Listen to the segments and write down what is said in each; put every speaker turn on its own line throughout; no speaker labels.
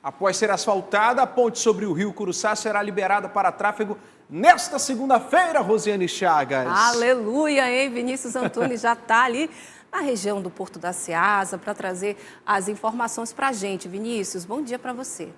Após ser asfaltada, a ponte sobre o rio Curuçá será liberada para tráfego nesta segunda-feira, Rosiane Chagas.
Aleluia, hein? Vinícius Antunes já está ali na região do Porto da Ceasa para trazer as informações para a gente. Vinícius, bom dia para você.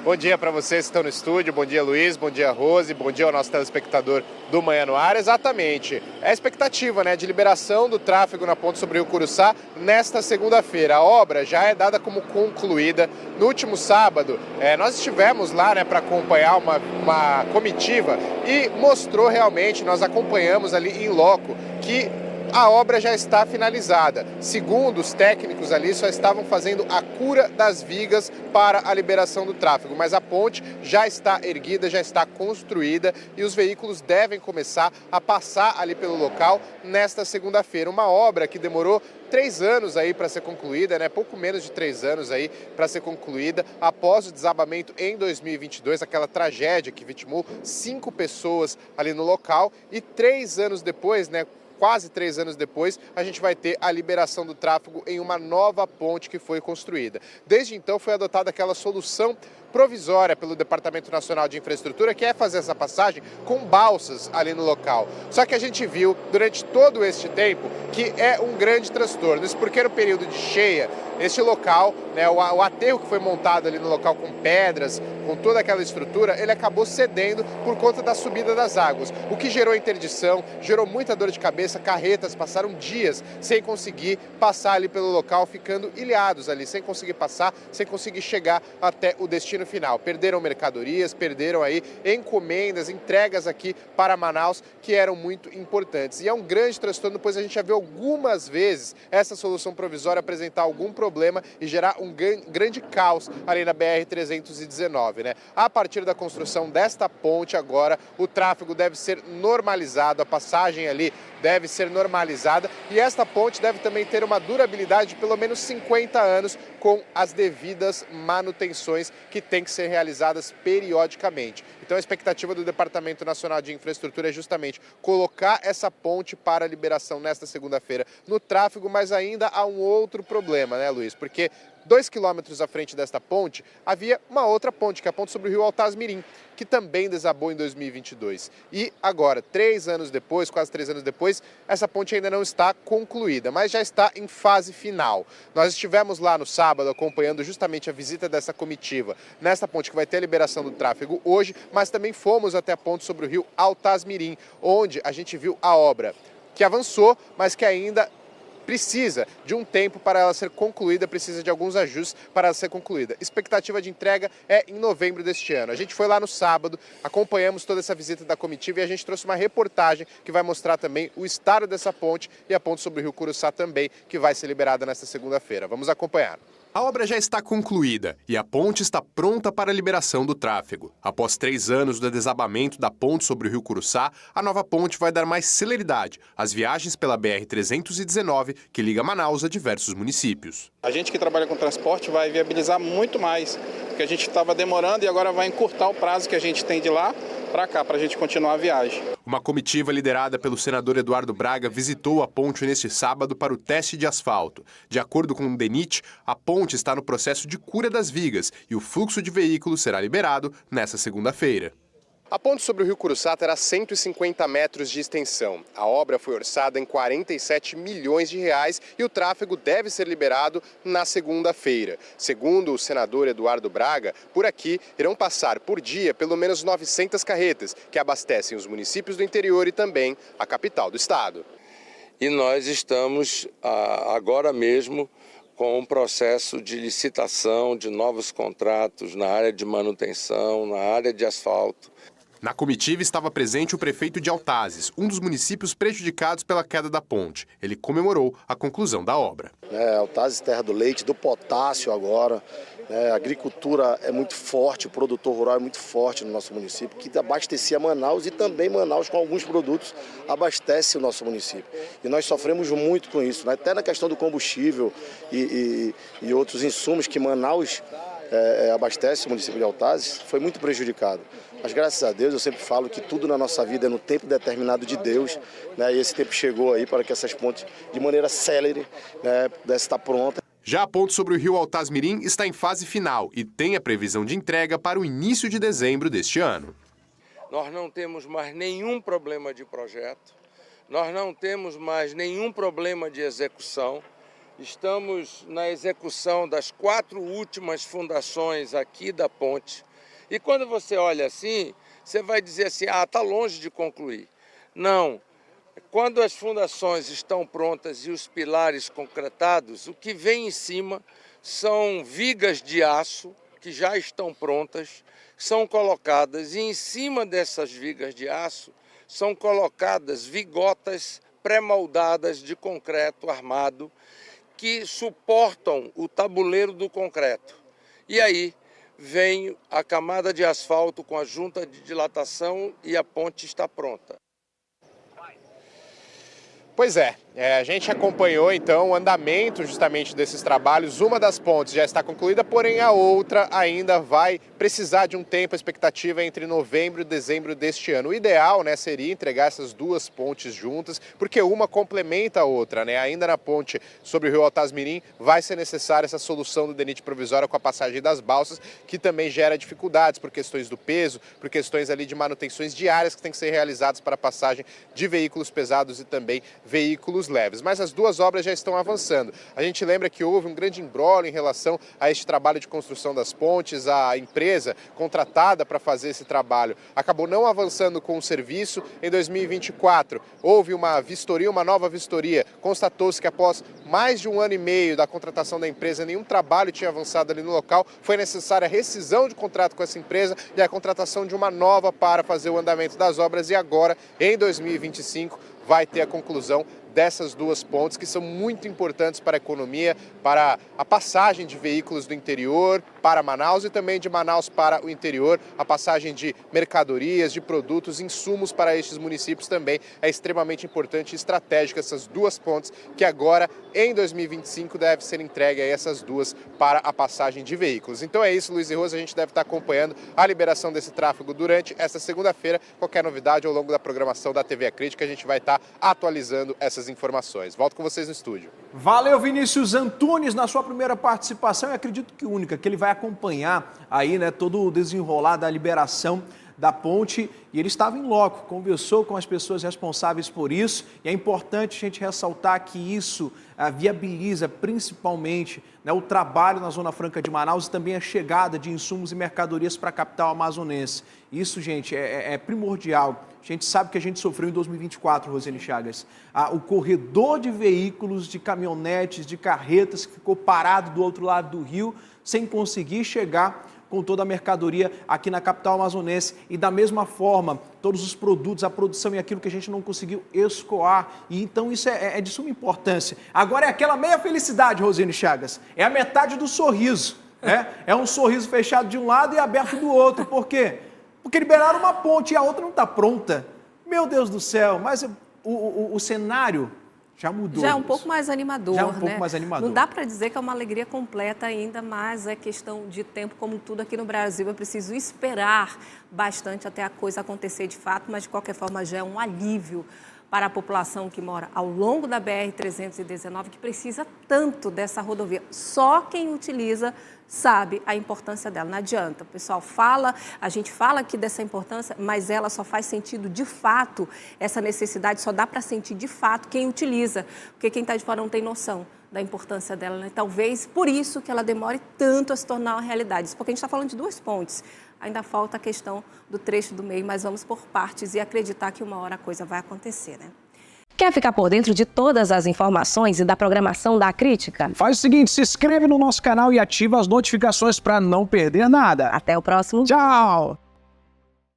Bom dia para vocês que estão no estúdio, bom dia Luiz, bom dia Rose, bom dia ao nosso telespectador do Manhã no Ar. Exatamente, é a expectativa de liberação do tráfego na ponte sobre o Rio Curuçá nesta segunda-feira. A obra já é dada como concluída. No último sábado, nós estivemos lá para acompanhar uma comitiva e mostrou realmente, nós acompanhamos ali em loco, que a obra já está finalizada. Segundo os técnicos ali, só estavam fazendo a cura das vigas para a liberação do tráfego, mas a ponte já está erguida, já está construída e os veículos devem começar a passar ali pelo local nesta segunda-feira. Uma obra que demorou 3 anos aí para ser concluída, pouco menos de 3 anos aí para ser concluída, após o desabamento em 2022, aquela tragédia que vitimou 5 pessoas ali no local, e 3 anos depois, quase 3 anos depois, a gente vai ter a liberação do tráfego em uma nova ponte que foi construída. Desde então foi adotada aquela solução provisória pelo Departamento Nacional de Infraestrutura, que é fazer essa passagem com balsas ali no local. Só que a gente viu durante todo este tempo que é um grande transtorno. Isso porque no período de cheia, este local, o aterro que foi montado ali no local com pedras, com toda aquela estrutura, ele acabou cedendo por conta da subida das águas, o que gerou interdição, gerou muita dor de cabeça. Carretas passaram dias sem conseguir passar ali pelo local, ficando ilhados ali, sem conseguir passar, sem conseguir chegar até o destino final. Perderam mercadorias, perderam aí encomendas, entregas aqui para Manaus, que eram muito importantes. E é um grande transtorno, pois a gente já viu algumas vezes essa solução provisória apresentar algum problema e gerar um grande caos ali na BR-319, A partir da construção desta ponte agora, o tráfego deve ser normalizado, a passagem ali deve ser normalizada e esta ponte deve também ter uma durabilidade de pelo menos 50 anos com as devidas manutenções que têm que ser realizadas periodicamente. Então a expectativa do Departamento Nacional de Infraestrutura é justamente colocar essa ponte para a liberação nesta segunda-feira no tráfego, mas ainda há um outro problema, Luiz? Porque 2 quilômetros à frente desta ponte havia uma outra ponte, que é a ponte sobre o rio Altaz-Mirim, que também desabou em 2022. E agora, 3 anos depois, quase 3 anos depois, essa ponte ainda não está concluída, mas já está em fase final. Nós estivemos lá no sábado acompanhando justamente a visita dessa comitiva nessa ponte que vai ter a liberação do tráfego hoje, mas também fomos até a ponte sobre o rio Altaz-Mirim, onde a gente viu a obra que avançou, mas que ainda precisa de um tempo para ela ser concluída, precisa de alguns ajustes para ela ser concluída. Expectativa de entrega é em novembro deste ano. A gente foi lá no sábado, acompanhamos toda essa visita da comitiva e a gente trouxe uma reportagem que vai mostrar também o estado dessa ponte e a ponte sobre o Rio Curuçá também, que vai ser liberada nesta segunda-feira. Vamos acompanhar.
A obra já está concluída e a ponte está pronta para a liberação do tráfego. Após 3 anos do desabamento da ponte sobre o Rio Curuçá, a nova ponte vai dar mais celeridade às viagens pela BR-319, que liga Manaus a diversos municípios.
A gente que trabalha com transporte vai viabilizar muito mais, porque a gente estava demorando e agora vai encurtar o prazo que a gente tem de lá para cá, para a gente continuar a viagem.
Uma comitiva liderada pelo senador Eduardo Braga visitou a ponte neste sábado para o teste de asfalto. De acordo com o DENIT, a ponte está no processo de cura das vigas e o fluxo de veículos será liberado nesta segunda-feira.
A ponte sobre o Rio Curuçá terá 150 metros de extensão. A obra foi orçada em 47 milhões de reais e o tráfego deve ser liberado na segunda-feira. Segundo o senador Eduardo Braga, por aqui irão passar por dia pelo menos 900 carretas, que abastecem os municípios do interior e também a capital do estado.
E nós estamos agora mesmo com um processo de licitação de novos contratos na área de manutenção, na área de asfalto.
Na comitiva estava presente o prefeito de Altazes, um dos municípios prejudicados pela queda da ponte. Ele comemorou a conclusão da obra.
Altazes, terra do leite, do potássio agora. A agricultura é muito forte, o produtor rural é muito forte no nosso município, que abastecia Manaus e também Manaus com alguns produtos abastece o nosso município. E nós sofremos muito com isso, até na questão do combustível e outros insumos que Manaus abastece o município de Altazes, foi muito prejudicado. Mas graças a Deus, eu sempre falo que tudo na nossa vida é no tempo determinado de Deus, e esse tempo chegou aí para que essas pontes, de maneira célere, pudessem estar prontas.
Já a ponte sobre o rio Altaz-Mirim está em fase final e tem a previsão de entrega para o início de dezembro deste ano.
Nós não temos mais nenhum problema de projeto, nós não temos mais nenhum problema de execução. Estamos na execução das 4 últimas fundações aqui da ponte. E quando você olha assim, você vai dizer assim, está longe de concluir. Não. Quando as fundações estão prontas e os pilares concretados, o que vem em cima são vigas de aço que já estão prontas, são colocadas, e em cima dessas vigas de aço são colocadas vigotas pré-moldadas de concreto armado que suportam o tabuleiro do concreto. E aí vem a camada de asfalto com a junta de dilatação e a ponte está pronta.
Pois é, a gente acompanhou então o andamento justamente desses trabalhos. Uma das pontes já está concluída, porém a outra ainda vai precisar de um tempo, a expectativa é entre novembro e dezembro deste ano. O ideal, né, seria entregar essas 2 pontes juntas, porque uma complementa a outra, né? Ainda na ponte sobre o rio Altaz-Mirim vai ser necessária essa solução do DENIT provisória com a passagem das balsas, que também gera dificuldades por questões do peso, por questões ali de manutenções diárias que têm que ser realizadas para a passagem de veículos pesados e também veículos leves. Mas as 2 obras já estão avançando. A gente lembra que houve um grande imbróglio em relação a este trabalho de construção das pontes. A empresa contratada para fazer esse trabalho acabou não avançando com o serviço. Em 2024 houve uma vistoria, uma nova vistoria. Constatou-se que após mais de 1 ano e meio da contratação da empresa, nenhum trabalho tinha avançado ali no local. Foi necessária a rescisão de contrato com essa empresa e a contratação de uma nova para fazer o andamento das obras. E agora, em 2025, vai ter a conclusão dessas 2 pontes que são muito importantes para a economia, para a passagem de veículos do interior para Manaus e também de Manaus para o interior, a passagem de mercadorias, de produtos, insumos para estes municípios também. É extremamente importante e estratégica essas 2 pontes que agora, em 2025, deve ser entregue a essas 2 para a passagem de veículos. Então é isso, Luiz e Rose, a gente deve estar acompanhando a liberação desse tráfego durante esta segunda-feira. Qualquer novidade ao longo da programação da TV A Crítica, a gente vai estar atualizando essas informações. Volto com vocês no estúdio.
Valeu, Vinícius Antunes, na sua primeira participação, e acredito que única, que ele vai acompanhar aí, né, todo o desenrolar da liberação da ponte, e ele estava em loco, conversou com as pessoas responsáveis por isso, e é importante a gente ressaltar que isso viabiliza principalmente, né, o trabalho na Zona Franca de Manaus e também a chegada de insumos e mercadorias para a capital amazonense. Isso, gente, é primordial. A gente sabe que a gente sofreu em 2024, Rosiane Chagas, o corredor de veículos, de caminhonetes, de carretas que ficou parado do outro lado do rio sem conseguir chegar com toda a mercadoria aqui na capital amazonense. E da mesma forma, todos os produtos, a produção e aquilo que a gente não conseguiu escoar. E então isso é de suma importância. Agora é aquela meia felicidade, Rosiane Chagas. É a metade do sorriso. É um sorriso fechado de um lado e aberto do outro. Por quê? Porque liberaram uma ponte e a outra não está pronta. Meu Deus do céu, mas o cenário já mudou.
Já é um pouco mais animador,
já é um pouco mais animador.
Não dá para dizer que é uma alegria completa ainda, mas é questão de tempo, como tudo aqui no Brasil. É preciso esperar bastante até a coisa acontecer de fato, mas de qualquer forma já é um alívio para a população que mora ao longo da BR-319, que precisa tanto dessa rodovia. Só quem utiliza sabe a importância dela. Não adianta. O pessoal fala, a gente fala aqui dessa importância, mas ela só faz sentido de fato, essa necessidade só dá para sentir de fato quem utiliza, porque quem está de fora não tem noção da importância dela, né? Talvez por isso que ela demore tanto a se tornar uma realidade. Isso porque a gente está falando de 2 pontes. Ainda falta a questão do trecho do meio, mas vamos por partes e acreditar que uma hora a coisa vai acontecer, né?
Quer ficar por dentro de todas as informações e da programação da Crítica?
Faz o seguinte, se inscreve no nosso canal e ativa as notificações para não perder nada.
Até o próximo.
Tchau!